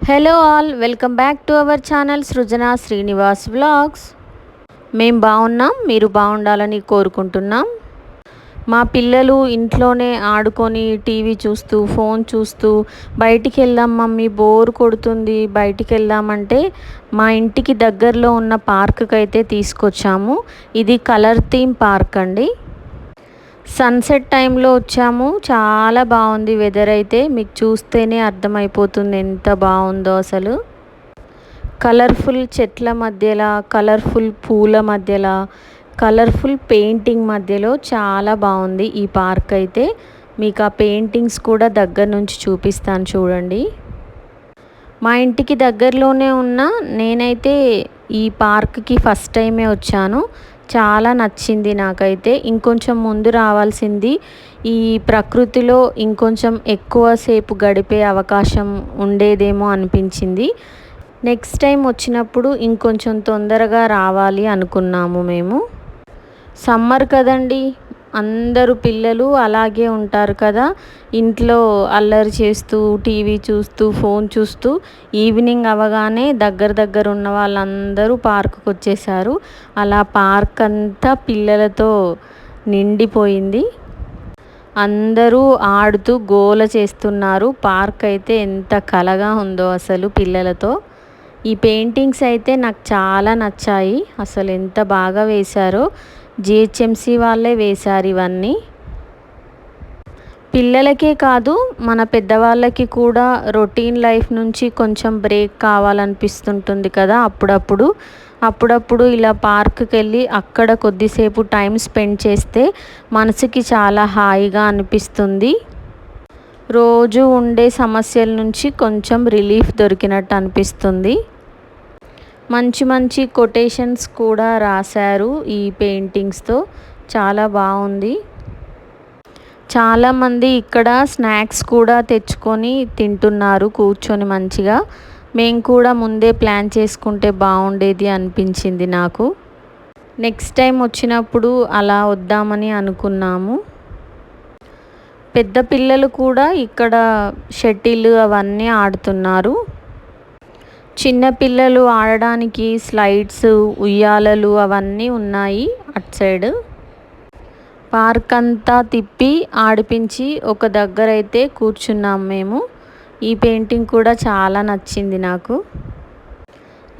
Hello all, welcome back to our channel Srujana Srinivas vlogs. మేము బాగున్నాం, మీరు బాగుండాలని కోరుకుంటున్నాం. మా పిల్లలు ఇంట్లోనే ఆడుకొని టీవీ చూస్తూ ఫోన్ చూస్తూ బయటికి వెళ్దాం మమ్మీ, బోర్ కొడుతుంది, బయటికి వెళ్దామంటే మా ఇంటికి దగ్గరలో ఉన్న పార్క్కి అయితే తీసుకొచ్చాము. ఇది కలర్ థీమ్ పార్క్ అండి. సన్సెట్ టైంలో వచ్చాము. చాలా బాగుంది వెదర్ అయితే, మీకు చూస్తేనే అర్థమైపోతుంది ఎంత బాగుందో అసలు. కలర్ఫుల్ చెట్ల మధ్యలో, కలర్ఫుల్ పూల మధ్యలో, కలర్ఫుల్ పెయింటింగ్ మధ్యలో చాలా బాగుంది ఈ పార్క్ అయితే. మీకు ఆ పెయింటింగ్స్ కూడా దగ్గర నుంచి చూపిస్తాను చూడండి. మా ఇంటికి దగ్గరలోనే ఉన్న నేనైతే ఈ పార్క్కి ఫస్ట్ టైమే వచ్చాను. చాలా నచ్చింది నాకైతే. ఇంకొంచెం ముందు రావాల్సింది, ఈ ప్రకృతిలో ఇంకొంచెం ఎక్కువసేపు గడిపే అవకాశం ఉండేదేమో అనిపించింది. నెక్స్ట్ టైం వచ్చినప్పుడు ఇంకొంచెం తొందరగా రావాలి అనుకున్నాము మేము. సమ్మర్ కదండి, అందరూ పిల్లలు అలాగే ఉంటారు కదా, ఇంట్లో అల్లరి చేస్తూ టీవీ చూస్తూ ఫోన్ చూస్తూ ఈవినింగ్ అవ్వగానే దగ్గర ఉన్న వాళ్ళందరూ పార్కుకి వచ్చేసారు. అలా పార్క్ అంతా పిల్లలతో నిండిపోయింది. అందరూ ఆడుతూ గోల చేస్తున్నారు. పార్క్ అయితే ఎంత కలగా ఉందో అసలు పిల్లలతో. ఈ పెయింటింగ్స్ అయితే నాకు చాలా నచ్చాయి. అసలు ఎంత బాగా వేశారో. జిహెచ్ఎంసి వాళ్ళే వేశారు ఇవన్నీ. పిల్లలకే కాదు, మన పెద్దవాళ్ళకి కూడా రొటీన్ లైఫ్ నుంచి కొంచెం బ్రేక్ కావాలనిపిస్తుంటుంది కదా అప్పుడప్పుడు ఇలా పార్క్కి వెళ్ళి అక్కడ కొద్దిసేపు టైం స్పెండ్ చేస్తే మనసుకి చాలా హాయిగా అనిపిస్తుంది. రోజు ఉండే సమస్యల నుంచి కొంచెం రిలీఫ్ దొరికినట్టు అనిపిస్తుంది. మంచి కొటేషన్స్ కూడా రాశారు ఈ పెయింటింగ్స్తో. చాలా బాగుంది. చాలామంది ఇక్కడ స్నాక్స్ కూడా తెచ్చుకొని తింటున్నారు కూర్చొని మంచిగా. మేము కూడా ముందే ప్లాన్ చేసుకుంటే బాగుండేది అనిపించింది నాకు. నెక్స్ట్ టైం వచ్చినప్పుడు అలా వద్దామని అనుకున్నాము. పెద్ద పిల్లలు కూడా ఇక్కడ షటిల్ అవన్నీ ఆడుతున్నారు. చిన్నపిల్లలు ఆడడానికి స్లైడ్స్, ఉయ్యాలలు అవన్నీ ఉన్నాయి అటు సైడ్. పార్క్ అంతా తిప్పి ఆడిపించి ఒక దగ్గర అయితే కూర్చున్నాం మేము. ఈ పెయింటింగ్ కూడా చాలా నచ్చింది నాకు.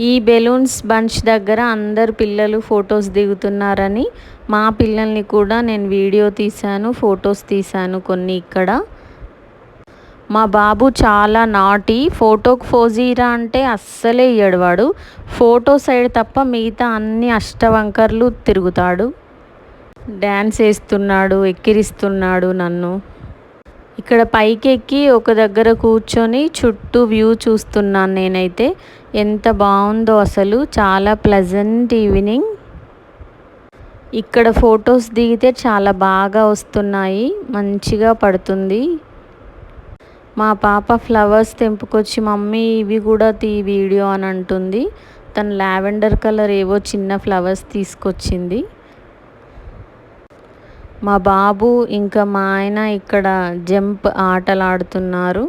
ఈ బెలూన్స్ బంచ్ దగ్గర అందరు పిల్లలు ఫొటోస్ దిగుతున్నారని మా పిల్లల్ని కూడా నేను వీడియో తీశాను, ఫొటోస్ తీశాను కొన్ని ఇక్కడ. మా బాబు చాలా నాటి, ఫోటోకి ఫోజీరా అంటే అస్సలే ఇయ్యడు వాడు. ఫోటో సైడ్ తప్ప మిగతా అన్ని అష్టవంకర్లు తిరుగుతాడు. డ్యాన్స్ వేస్తున్నాడు, ఎక్కిరిస్తున్నాడు నన్ను. ఇక్కడ పైకి ఎక్కి ఒక దగ్గర కూర్చొని చుట్టూ వ్యూ చూస్తున్నాను నేనైతే. ఎంత బాగుందో అసలు, చాలా ప్లెజెంట్ ఈవినింగ్. ఇక్కడ ఫొటోస్ దిగితే చాలా బాగా వస్తున్నాయి, మంచిగా పడుతుంది. మా పాప ఫ్లవర్స్ తెంపుకొచ్చి మమ్మీ ఇవి కూడా తీ వీడియో అని అంటుంది. తను లావెండర్ కలర్ ఏవో చిన్న ఫ్లవర్స్ తీసుకొచ్చింది. మా బాబు ఇంకా మా ఆయన ఇక్కడ జంప్ ఆటలాడుతున్నారు.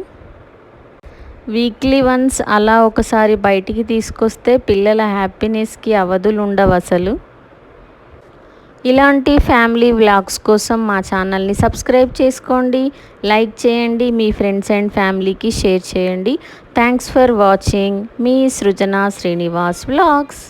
వీక్లీ వన్స్ అలా ఒకసారి బయటికి తీసుకొస్తే పిల్లల హ్యాపీనెస్కి అవధులు ఉండవు అసలు. ఇలాంటి ఫ్యామిలీ వ్లాగ్స్ కోసం మా ఛానల్ని సబ్స్క్రైబ్ చేసుకోండి, లైక్ చేయండి, మీ ఫ్రెండ్స్ అండ్ ఫ్యామిలీకి షేర్ చేయండి. Thanks for watching. మీ సృజన శ్రీనివాస్ వ్లాగ్స్.